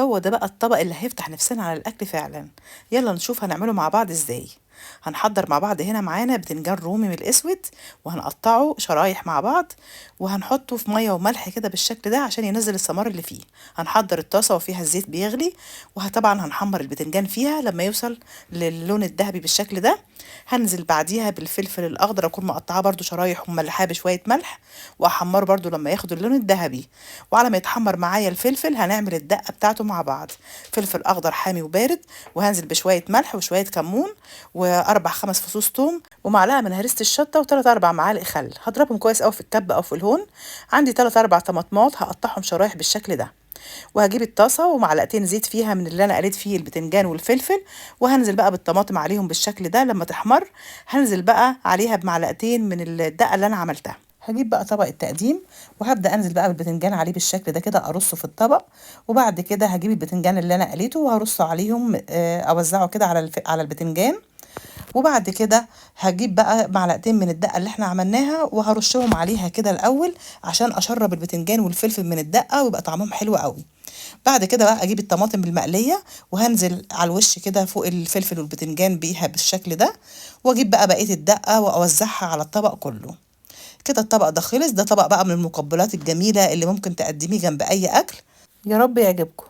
هو ده بقى الطبق اللي هيفتح نفسنا على الأكل فعلا. يلا نشوف هنعمله مع بعض ازاي. هنحضر مع بعض هنا معانا بتنجان رومي من الأسود، وهنقطعه شرايح مع بعض، وهنحطه في مية وملح كده بالشكل ده عشان ينزل الثمار اللي فيه. هنحضر الطاسة وفيها الزيت بيغلي، وطبعا هنحمر البتنجان فيها لما يوصل للون الذهبي بالشكل ده. هنزل بعديها بالفلفل الأخضر، أكون مقطعاه برضو شرايح وملحاه بشوية ملح، وأحمره برضو لما ياخد اللون الذهبي. وعلى ما يتحمر معايا الفلفل هنعمل الدقة بتاعته مع بعض. فلفل أخضر حامي وبارد، وهنزل بشوية ملح وشوية كمون وأربع خمس فصوص توم ومعلقة من هريسة الشطة وتلات أربع معالق خل. هضربهم كويس أوي في الكب أو في الهون. عندي تلات أربع طماطمات هقطعهم شرايح بالشكل ده. وهجيب الطاسة ومعلقتين زيت فيها من اللي أنا قليت فيه البتنجان والفلفل، وهنزل بقى بالطماطم عليهم بالشكل ده. لما تحمر هنزل بقى عليها بمعلقتين من الدقة اللي أنا عملتها. هجيب بقى طبق التقديم، وهبدأ انزل بقى بالبتنجان عليه بالشكل ده كده، ارصه في الطبق. وبعد كده هجيب البتنجان اللي انا قليته وهرصه عليهم، اوزعه كده على البتنجان. وبعد كده هجيب بقى معلقتين من الدقة اللي احنا عملناها وهرشهم عليها كده الاول، عشان اشرب البتنجان والفلفل من الدقة ويبقى طعمهم حلو قوي. بعد كده بقى اجيب الطماطم المقلية وهنزل على الوش كده فوق الفلفل والبتنجان بيها بالشكل ده. واجيب بقى بقية الدقة واوزعها على الطبق كله. كده الطبق ده خلص. ده طبق بقى من المقبلات الجميلة اللي ممكن تقدميه جنب أي أكل. يا رب يعجبكم.